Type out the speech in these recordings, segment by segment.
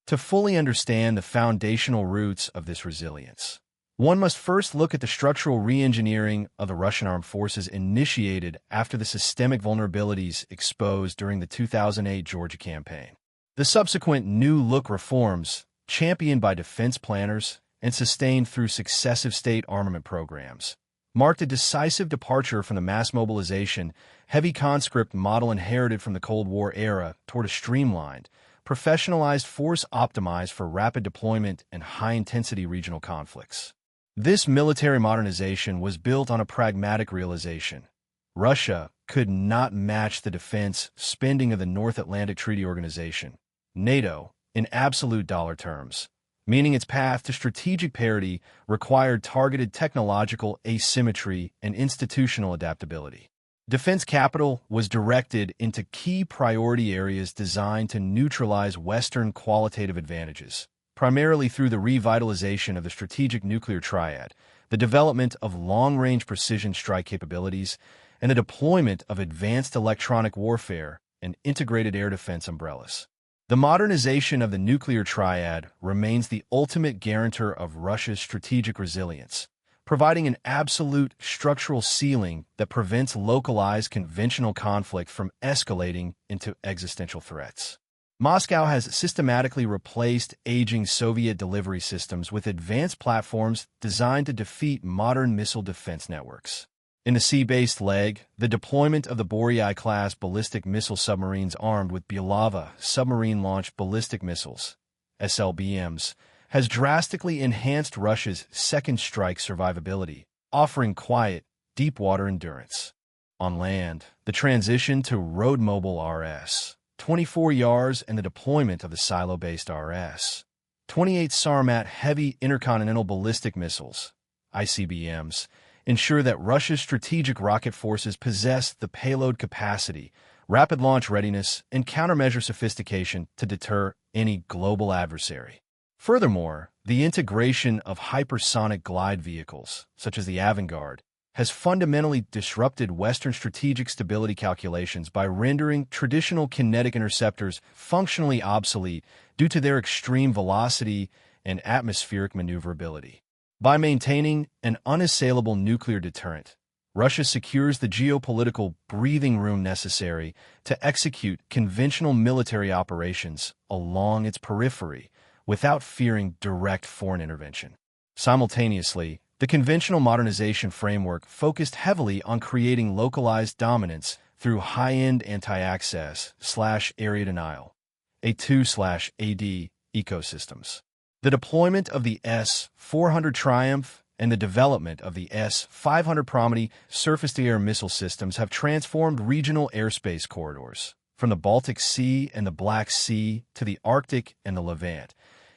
To fully understand the foundational roots of this resilience, one must first look at the structural re-engineering of the Russian armed forces initiated after the systemic vulnerabilities exposed during the 2008 Georgia campaign. The subsequent New Look reforms, championed by defense planners and sustained through successive state armament programs, marked a decisive departure from the mass mobilization, heavy conscript model inherited from the Cold War era toward a streamlined, professionalized force optimized for rapid deployment and high-intensity regional conflicts. This military modernization was built on a pragmatic realization. Russia could not match the defense spending of the North Atlantic Treaty Organization, NATO, in absolute dollar terms, meaning its path to strategic parity required targeted technological asymmetry and institutional adaptability. Defense capital was directed into key priority areas designed to neutralize Western qualitative advantages, primarily through the revitalization of the strategic nuclear triad, the development of long-range precision strike capabilities, and the deployment of advanced electronic warfare and integrated air defense umbrellas. The modernization of the nuclear triad remains the ultimate guarantor of Russia's strategic resilience, providing an absolute structural ceiling that prevents localized conventional conflict from escalating into existential threats. Moscow has systematically replaced aging Soviet delivery systems with advanced platforms designed to defeat modern missile defense networks. In the sea-based leg, the deployment of the Boryai-class ballistic missile submarines armed with Bulava submarine-launched ballistic missiles, SLBMs, has drastically enhanced Russia's second strike survivability, offering quiet, deep-water endurance. On land, the transition to road-mobile RS-24 Yars and the deployment of the silo-based RS-28 Sarmat heavy intercontinental ballistic missiles, ICBMs, ensure that Russia's strategic rocket forces possess the payload capacity, rapid launch readiness, and countermeasure sophistication to deter any global adversary. Furthermore, the integration of hypersonic glide vehicles, such as the Avangard, has fundamentally disrupted Western strategic stability calculations by rendering traditional kinetic interceptors functionally obsolete due to their extreme velocity and atmospheric maneuverability. By maintaining an unassailable nuclear deterrent, Russia secures the geopolitical breathing room necessary to execute conventional military operations along its periphery without fearing direct foreign intervention. Simultaneously, the conventional modernization framework focused heavily on creating localized dominance through high-end anti-access/area denial, A2/AD ecosystems. The deployment of the S-400 Triumph and the development of the S-500 Promety surface-to-air missile systems have transformed regional airspace corridors, from the Baltic Sea and the Black Sea to the Arctic and the Levant,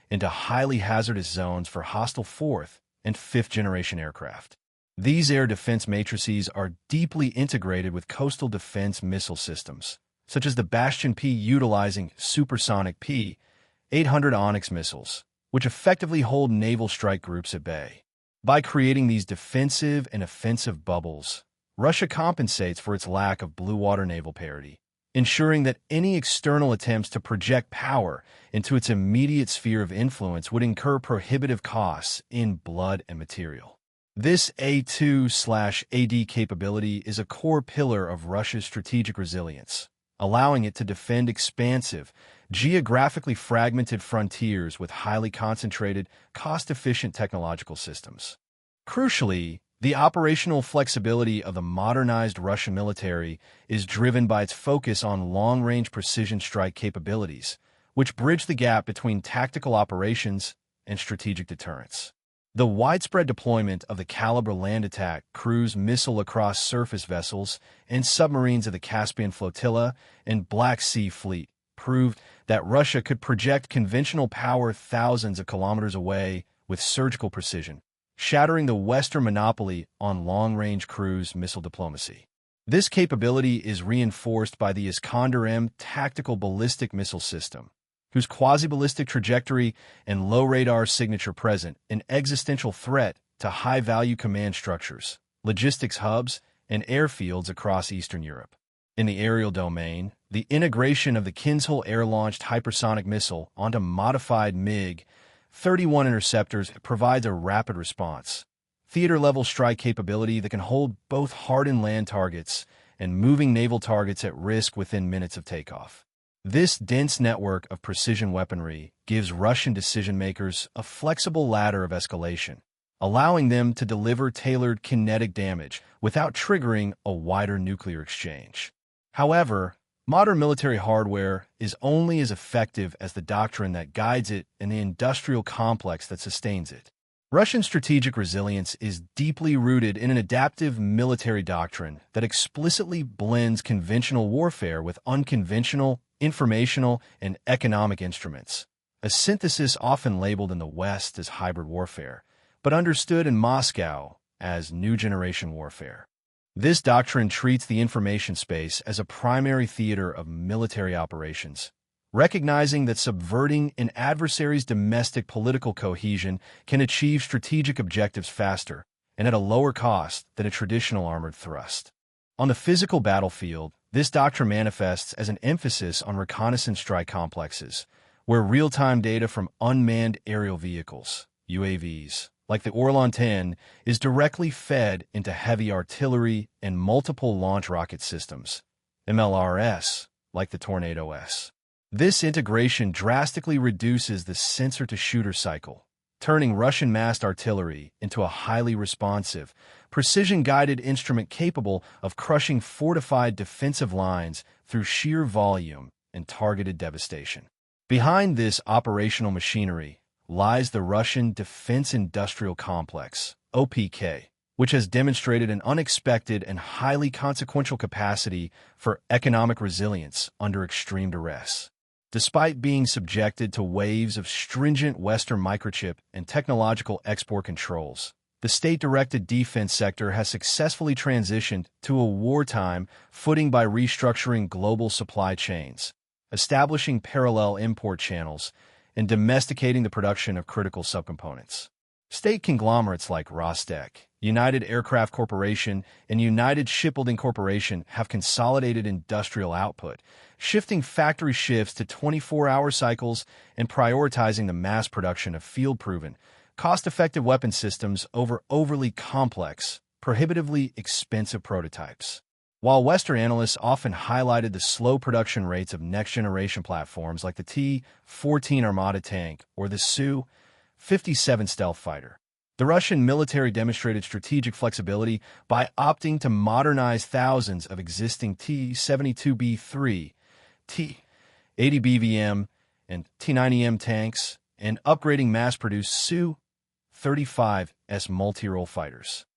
into highly hazardous zones for hostile fourth- and fifth-generation aircraft. These air defense matrices are deeply integrated with coastal defense missile systems, such as the Bastion P utilizing supersonic P-800 Onyx missiles, which effectively hold naval strike groups at bay. By creating these defensive and offensive bubbles, Russia compensates for its lack of blue water naval parity, ensuring that any external attempts to project power into its immediate sphere of influence would incur prohibitive costs in blood and material. This A2/AD capability is a core pillar of Russia's strategic resilience, allowing it to defend expansive, geographically fragmented frontiers with highly concentrated, cost-efficient technological systems. Crucially, the operational flexibility of the modernized Russian military is driven by its focus on long-range precision strike capabilities, which bridge the gap between tactical operations and strategic deterrence. The widespread deployment of the Caliber land attack cruise missile across surface vessels and submarines of the Caspian Flotilla and Black Sea Fleet proved that Russia could project conventional power thousands of kilometers away with surgical precision, shattering the Western monopoly on long-range cruise missile diplomacy. This capability is reinforced by the Iskander-M tactical ballistic missile system, whose quasi-ballistic trajectory and low radar signature present an existential threat to high-value command structures, logistics hubs, and airfields across Eastern Europe. In the aerial domain, The integration of the Kinzhal air-launched hypersonic missile onto modified MiG-31 interceptors provides a rapid response, theater-level strike capability that can hold both hardened land targets and moving naval targets at risk within minutes of takeoff. This dense network of precision weaponry gives Russian decision-makers a flexible ladder of escalation, allowing them to deliver tailored kinetic damage without triggering a wider nuclear exchange. However, modern military hardware is only as effective as the doctrine that guides it and the industrial complex that sustains it. Russian strategic resilience is deeply rooted in an adaptive military doctrine that explicitly blends conventional warfare with unconventional, informational, and economic instruments, a synthesis often labeled in the West as hybrid warfare, but understood in Moscow as new generation warfare. This doctrine treats the information space as a primary theater of military operations, recognizing that subverting an adversary's domestic political cohesion can achieve strategic objectives faster and at a lower cost than a traditional armored thrust. On the physical battlefield, this doctrine manifests as an emphasis on reconnaissance strike complexes, where real-time data from unmanned aerial vehicles, UAVs, like the Orlan-10, is directly fed into heavy artillery and multiple launch rocket systems, MLRS, like the Tornado-S. This integration drastically reduces the sensor-to-shooter cycle, turning Russian massed artillery into a highly responsive, precision-guided instrument capable of crushing fortified defensive lines through sheer volume and targeted devastation. Behind this operational machinery lies the Russian Defense Industrial Complex, OPK, which has demonstrated an unexpected and highly consequential capacity for economic resilience under extreme duress. Despite being subjected to waves of stringent Western microchip and technological export controls, the state-directed defense sector has successfully transitioned to a wartime footing by restructuring global supply chains, establishing parallel import channels, and domesticating the production of critical subcomponents. State conglomerates like Rostec, United Aircraft Corporation, and United Shipbuilding Corporation have consolidated industrial output, shifting factory shifts to 24-hour cycles and prioritizing the mass production of field-proven, cost-effective weapon systems over overly complex, prohibitively expensive prototypes. While Western analysts often highlighted the slow production rates of next-generation platforms like the T-14 Armata tank or the Su-57 stealth fighter, the Russian military demonstrated strategic flexibility by opting to modernize thousands of existing T-72B3, T-80BVM, and T-90M tanks and upgrading mass-produced Su-35S multi-role fighters.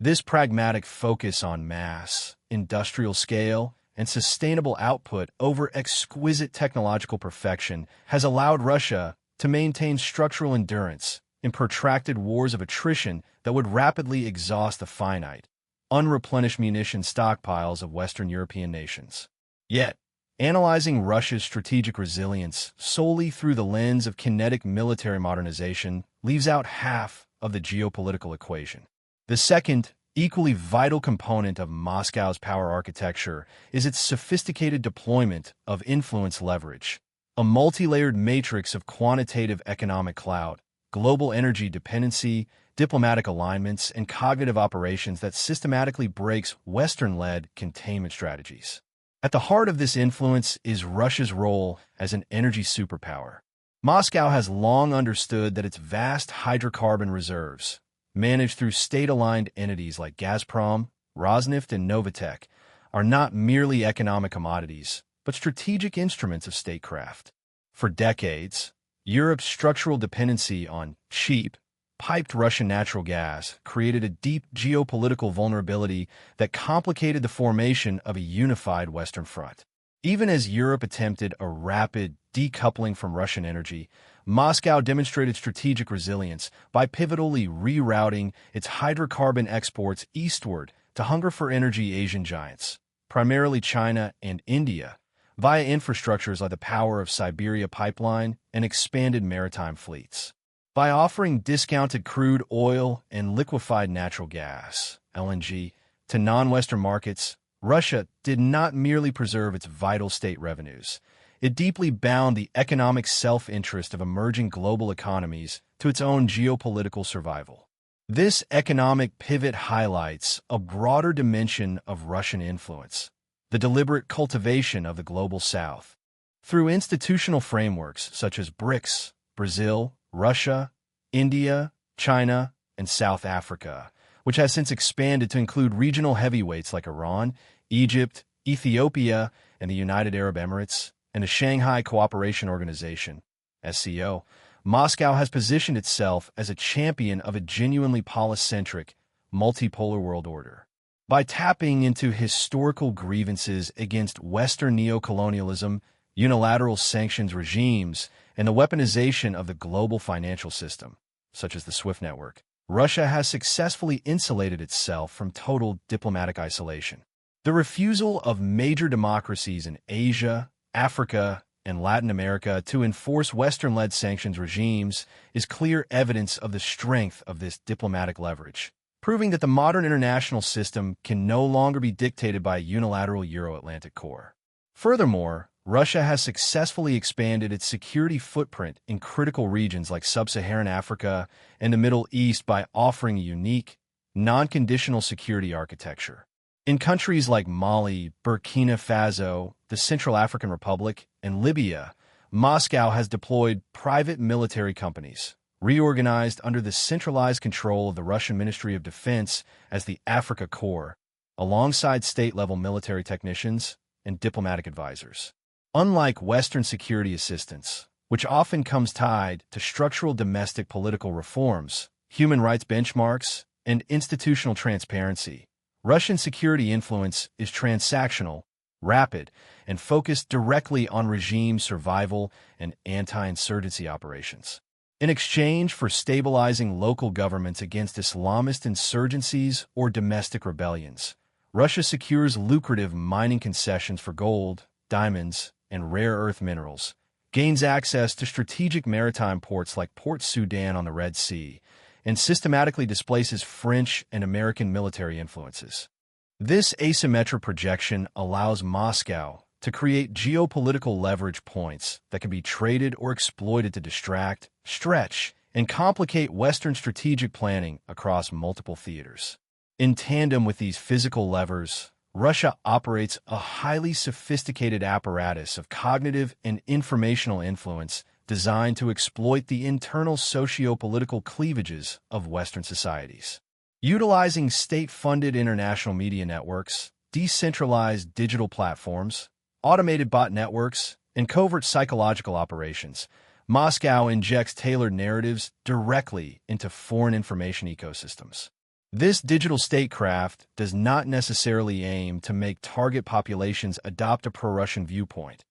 This pragmatic focus on mass, industrial scale, and sustainable output over exquisite technological perfection has allowed Russia to maintain structural endurance in protracted wars of attrition that would rapidly exhaust the finite, unreplenished munition stockpiles of Western European nations. Yet, analyzing Russia's strategic resilience solely through the lens of kinetic military modernization leaves out half of the geopolitical equation. The second, equally vital component of Moscow's power architecture is its sophisticated deployment of influence leverage, a multi-layered matrix of quantitative economic clout, global energy dependency, diplomatic alignments, and cognitive operations that systematically breaks Western-led containment strategies. At the heart of this influence is Russia's role as an energy superpower. Moscow has long understood that its vast hydrocarbon reserves, managed through state-aligned entities like Gazprom, Rosneft, and Novatek, are not merely economic commodities, but strategic instruments of statecraft. For decades, Europe's structural dependency on cheap, piped Russian natural gas created a deep geopolitical vulnerability that complicated the formation of a unified Western front. Even as Europe attempted a rapid decoupling from Russian energy, Moscow demonstrated strategic resilience by pivotally rerouting its hydrocarbon exports eastward to hunger-for-energy Asian giants, primarily China and India, via infrastructures like the Power of Siberia pipeline and expanded maritime fleets. By offering discounted crude oil and liquefied natural gas, LNG, to non-Western markets, Russia did not merely preserve its vital state revenues. It deeply bound the economic self-interest of emerging global economies to its own geopolitical survival. This economic pivot highlights a broader dimension of Russian influence, the deliberate cultivation of the global South. Through institutional frameworks such as BRICS, Brazil, Russia, India, China, and South Africa, which has since expanded to include regional heavyweights like Iran, Egypt, Ethiopia, and the United Arab Emirates, and the Shanghai Cooperation Organization, SCO, Moscow has positioned itself as a champion of a genuinely polycentric, multipolar world order. By tapping into historical grievances against Western neocolonialism, unilateral sanctions regimes, and the weaponization of the global financial system, such as the SWIFT network, Russia has successfully insulated itself from total diplomatic isolation. The refusal of major democracies in Asia, Africa, and Latin America to enforce Western-led sanctions regimes is clear evidence of the strength of this diplomatic leverage, proving that the modern international system can no longer be dictated by a unilateral Euro-Atlantic core. Furthermore, Russia has successfully expanded its security footprint in critical regions like Sub-Saharan Africa and the Middle East by offering a unique, non-conditional security architecture. In countries like Mali, Burkina Faso, the Central African Republic, and Libya, Moscow has deployed private military companies, reorganized under the centralized control of the Russian Ministry of Defense as the Africa Corps, alongside state-level military technicians and diplomatic advisors. Unlike Western security assistance, which often comes tied to structural domestic political reforms, human rights benchmarks, and institutional transparency, Russian security influence is transactional, rapid, and focused directly on regime survival and anti-insurgency operations. In exchange for stabilizing local governments against Islamist insurgencies or domestic rebellions, Russia secures lucrative mining concessions for gold, diamonds, and rare earth minerals, gains access to strategic maritime ports like Port Sudan on the Red Sea, and systematically displaces French and American military influences. This asymmetric projection allows Moscow to create geopolitical leverage points that can be traded or exploited to distract, stretch, and complicate Western strategic planning across multiple theaters. In tandem with these physical levers, Russia operates a highly sophisticated apparatus of cognitive and informational influence designed to exploit the internal socio-political cleavages of Western societies. Utilizing state-funded international media networks, decentralized digital platforms, automated bot networks, and covert psychological operations, Moscow injects tailored narratives directly into foreign information ecosystems. This digital statecraft does not necessarily aim to make target populations adopt a pro-Russian viewpoint.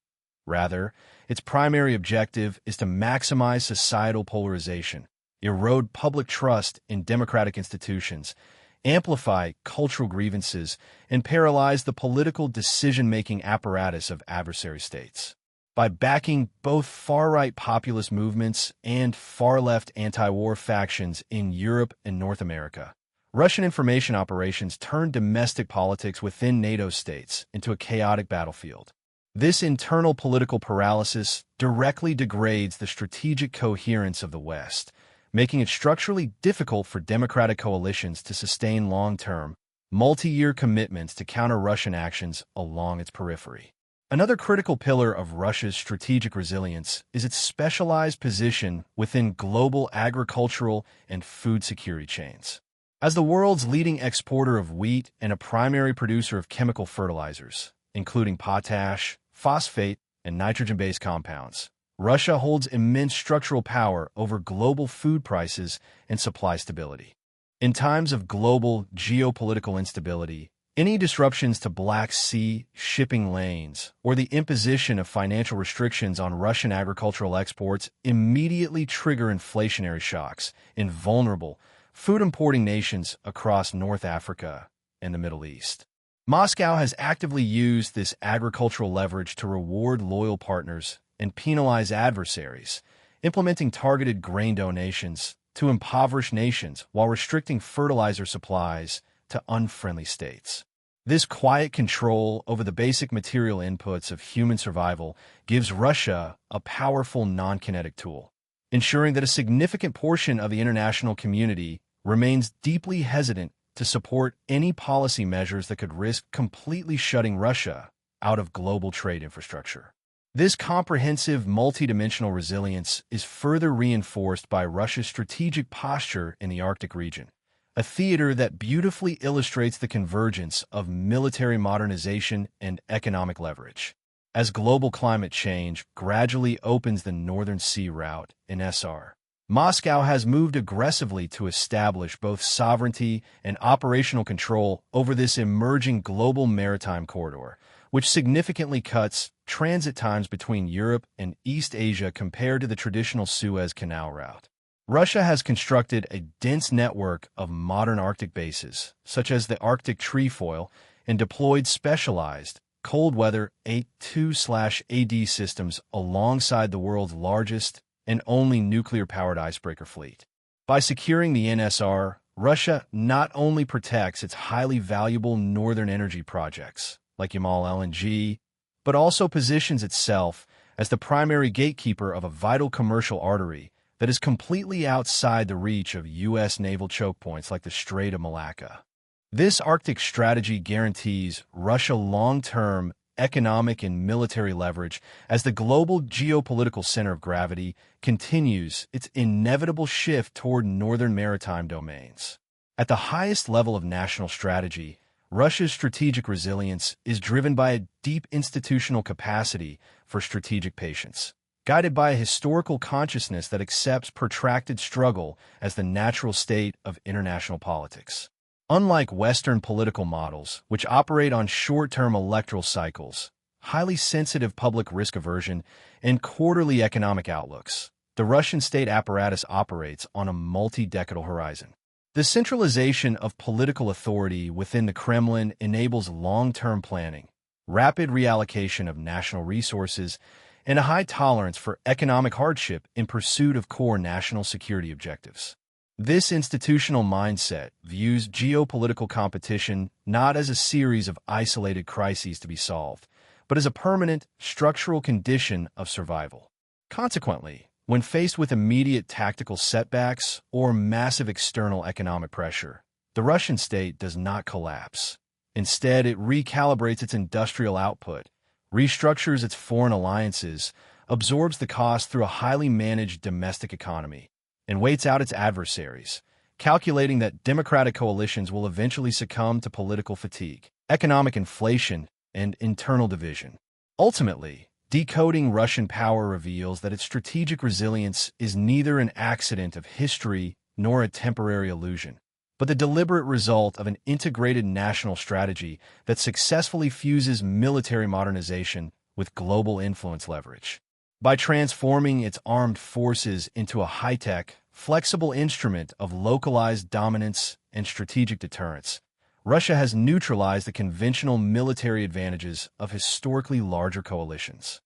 Rather, its primary objective is to maximize societal polarization, erode public trust in democratic institutions, amplify cultural grievances, and paralyze the political decision-making apparatus of adversary states. By backing both far-right populist movements and far-left anti-war factions in Europe and North America, Russian information operations turn domestic politics within NATO states into a chaotic battlefield. This internal political paralysis directly degrades the strategic coherence of the West, making it structurally difficult for democratic coalitions to sustain long-term, multi-year commitments to counter Russian actions along its periphery. Another critical pillar of Russia's strategic resilience is its specialized position within global agricultural and food security chains. As the world's leading exporter of wheat and a primary producer of chemical fertilizers, including potash, phosphate, and nitrogen-based compounds, Russia holds immense structural power over global food prices and supply stability. In times of global geopolitical instability, any disruptions to Black Sea shipping lanes or the imposition of financial restrictions on Russian agricultural exports immediately trigger inflationary shocks in vulnerable, food-importing nations across North Africa and the Middle East. Moscow has actively used this agricultural leverage to reward loyal partners and penalize adversaries, implementing targeted grain donations to impoverished nations while restricting fertilizer supplies to unfriendly states. This quiet control over the basic material inputs of human survival gives Russia a powerful non-kinetic tool, ensuring that a significant portion of the international community remains deeply hesitant to support any policy measures that could risk completely shutting Russia out of global trade infrastructure. This comprehensive, multidimensional resilience is further reinforced by Russia's strategic posture in the Arctic region, a theater that beautifully illustrates the convergence of military modernization and economic leverage. As global climate change gradually opens the Northern Sea route in SR, Moscow has moved aggressively to establish both sovereignty and operational control over this emerging global maritime corridor, which significantly cuts transit times between Europe and East Asia compared to the traditional Suez Canal route. Russia has constructed a dense network of modern Arctic bases, such as the Arctic Trefoil, and deployed specialized cold-weather A2/AD systems alongside the world's largest and only nuclear-powered icebreaker fleet. By securing the NSR, Russia not only protects its highly valuable northern energy projects, like Yamal LNG, but also positions itself as the primary gatekeeper of a vital commercial artery that is completely outside the reach of U.S. naval choke points like the Strait of Malacca. This Arctic strategy guarantees Russia long-term economic and military leverage as the global geopolitical center of gravity continues its inevitable shift toward northern maritime domains. At the highest level of national strategy, Russia's strategic resilience is driven by a deep institutional capacity for strategic patience, guided by a historical consciousness that accepts protracted struggle as the natural state of international politics. Unlike Western political models, which operate on short-term electoral cycles, highly sensitive public risk aversion, and quarterly economic outlooks, the Russian state apparatus operates on a multi-decadal horizon. The centralization of political authority within the Kremlin enables long-term planning, rapid reallocation of national resources, and a high tolerance for economic hardship in pursuit of core national security objectives. This institutional mindset views geopolitical competition not as a series of isolated crises to be solved, but as a permanent, structural condition of survival. Consequently, when faced with immediate tactical setbacks or massive external economic pressure, the Russian state does not collapse. Instead, it recalibrates its industrial output, restructures its foreign alliances, absorbs the cost through a highly managed domestic economy, and waits out its adversaries, calculating that democratic coalitions will eventually succumb to political fatigue, economic inflation, and internal division. Ultimately, decoding Russian power reveals that its strategic resilience is neither an accident of history nor a temporary illusion, but the deliberate result of an integrated national strategy that successfully fuses military modernization with global influence leverage. By transforming its armed forces into a high-tech, flexible instrument of localized dominance and strategic deterrence, Russia has neutralized the conventional military advantages of historically larger coalitions.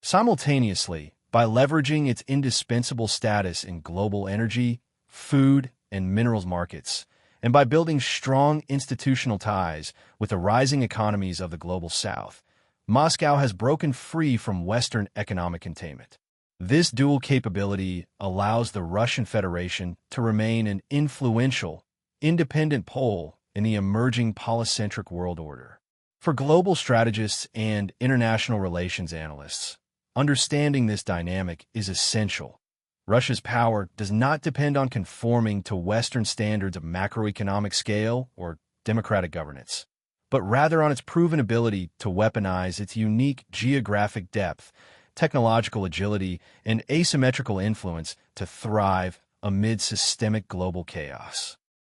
Simultaneously, by leveraging its indispensable status in global energy, food, and minerals markets, and by building strong institutional ties with the rising economies of the global South, Moscow has broken free from Western economic containment. This dual capability allows the Russian Federation to remain an influential, independent pole in the emerging polycentric world order. For global strategists and international relations analysts, understanding this dynamic is essential. Russia's power does not depend on conforming to Western standards of macroeconomic scale or democratic governance, but rather on its proven ability to weaponize its unique geographic depth, technological agility, and asymmetrical influence to thrive amid systemic global chaos.